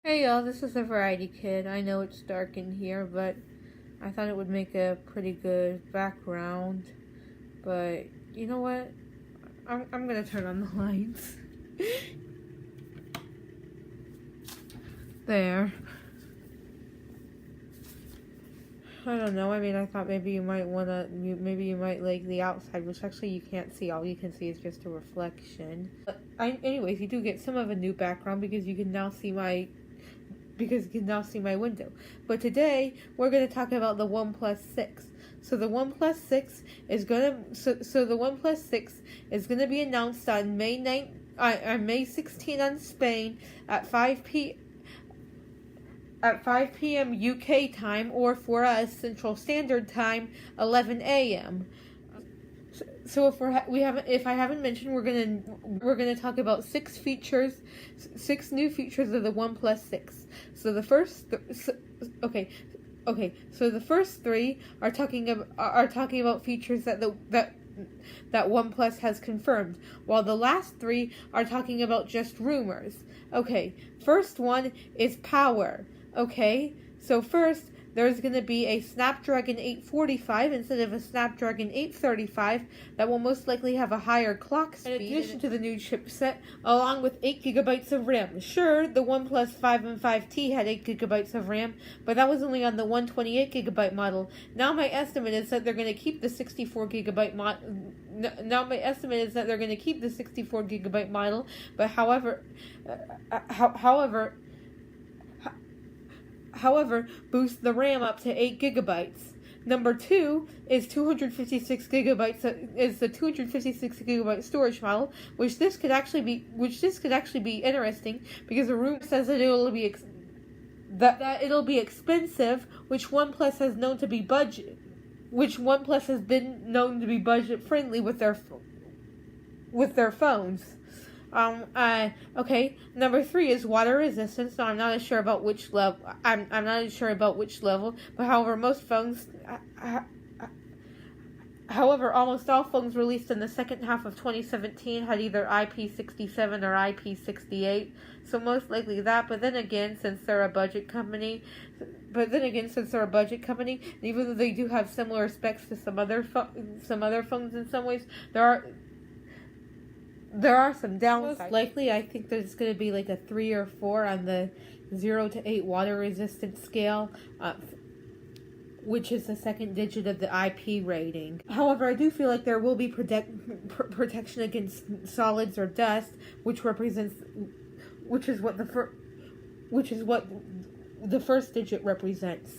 Hey y'all, this is a Variety Kid. I know it's dark in here, but I thought it would make a pretty good background. But you know what? I'm gonna turn on the lights. There. I don't know. I mean, I thought maybe you might like the outside, which actually you can't see. All you can see is just a reflection. But anyways, you do get some of a new background because you can now see my window. But today we're going to talk about the OnePlus 6. So the OnePlus 6 is going to be announced on May 16 on Spain at 5 p.m. UK time, or for us Central Standard Time 11 a.m. So if I haven't mentioned, we're gonna talk about six new features of the OnePlus 6. So the first three are talking about features that OnePlus has confirmed, while the last three are talking about just rumors. Okay, first one is power. Okay, so first, there's going to be a Snapdragon 845 instead of a Snapdragon 835 that will most likely have a higher clock speed. In addition to the new chipset, along with 8 GB of RAM. Sure, the OnePlus 5 and 5T had 8 GB of RAM, but that was only on the 128 GB model. Now my estimate is that they're going to keep the 64 GB model, but however, boost the RAM up to 8 GB. Number 2 is 256 GB is the 256 GB storage model, which this could actually be interesting because the rumor says that it'll be expensive, which OnePlus has been known to be budget friendly with their phones. Okay. Number 3 is water resistance. Now I'm not sure about which level. I'm not sure about which level, but however, almost all phones released in the second half of 2017 had either IP67 or IP68. So most likely that. But then again, since they're a budget company, even though they do have similar specs to some other phones in some ways, there are some downsides. Most likely, I think there's going to be like a 3 or 4 on the 0 to 8 water resistance scale, which is the second digit of the IP rating. However, I do feel like there will be protection against solids or dust, which is what the first digit represents.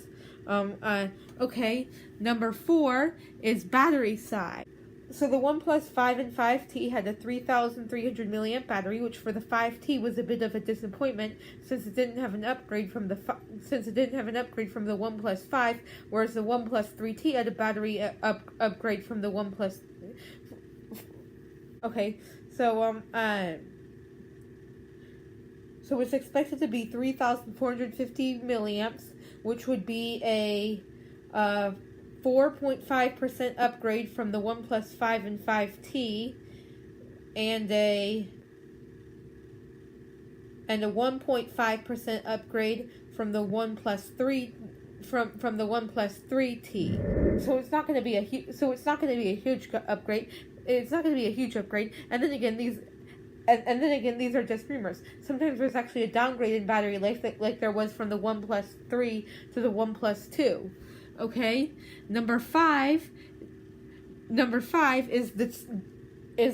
Okay, number 4 is battery size. So the OnePlus 5 and 5T had a 3,300 milliamp battery, which for the 5T was a bit of a disappointment since it didn't have an upgrade from the OnePlus 5, whereas the OnePlus 3T had a battery upgrade from the OnePlus. Okay, so so it's expected to be 3,450 milliamps, which would be a 4.5% upgrade from the OnePlus 5 and 5T, and a 1.5% upgrade from the OnePlus 3 from the OnePlus 3T. So it's not going to be a huge upgrade. It's not going to be a huge upgrade. And then again, these are just rumors. Sometimes there's actually a downgrade in battery life, like there was from the OnePlus 3 to the OnePlus 2. Okay, number 5 is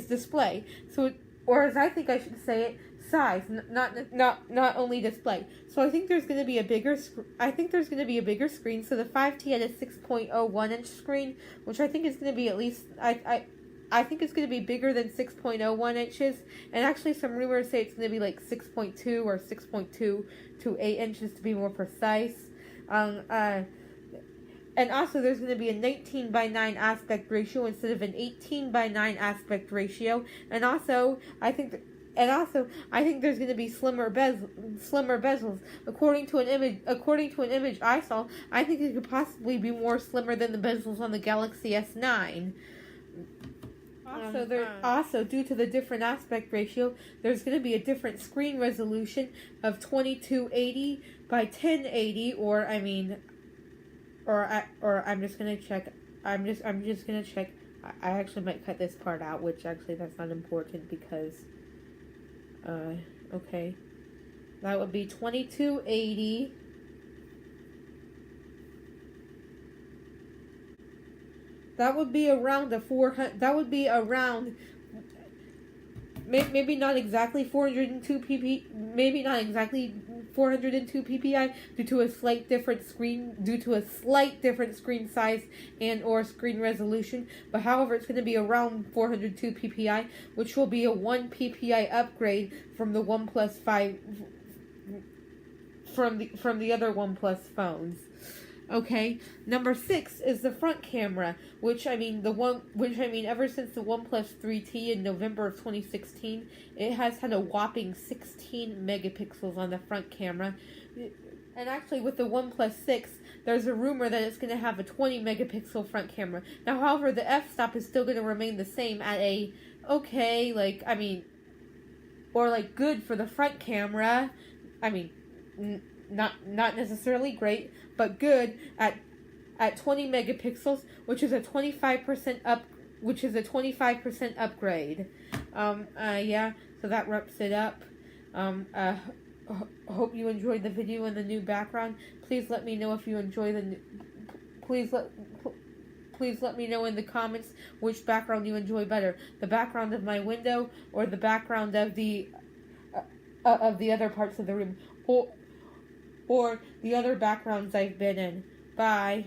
display. So, or as I think I should say it, size, not only display. So I think there's going to be a bigger screen. So the 5T had a 6.01 inch screen, which I think is going to be at least I think it's going to be bigger than 6.01 inches, and actually some rumors say it's going to be like 6.2 or 6.2 to 8 inches to be more precise. And also, there's going to be a 19:9 aspect ratio instead of an 18:9 aspect ratio. And also, I think there's going to be slimmer bezels. According to an image I saw, I think it could possibly be more slimmer than the bezels on the Galaxy S9. Also, due to the different aspect ratio, there's going to be a different screen resolution of 2280 by 1080, or I'm just gonna check. I'm just gonna check. I actually might cut this part out, which actually that's not important because, okay, that would be 2280. That would be around the 400. That would be around. Maybe not exactly 402 pp. Maybe not exactly 402 ppi due to a slight different screen size and or screen resolution. But however, it's going to be around 402 ppi, which will be a 1 ppi upgrade from the OnePlus 5 from the other OnePlus phones. Okay, number 6 is the front camera, ever since the OnePlus 3T in November of 2016, it has had a whopping 16 megapixels on the front camera. And actually, with the OnePlus 6, there's a rumor that it's going to have a 20 megapixel front camera. Now, however, the f-stop is still going to remain the same at a good for the front camera. Not necessarily great, but good at 20 megapixels, which is a 25% upgrade. Yeah, so that wraps it up. Hope you enjoyed the video and the new background. Please let me know if you enjoy please let me know in the comments which background you enjoy better, the background of my window or the background of the other parts of the room, or the other backgrounds I've been in. Bye.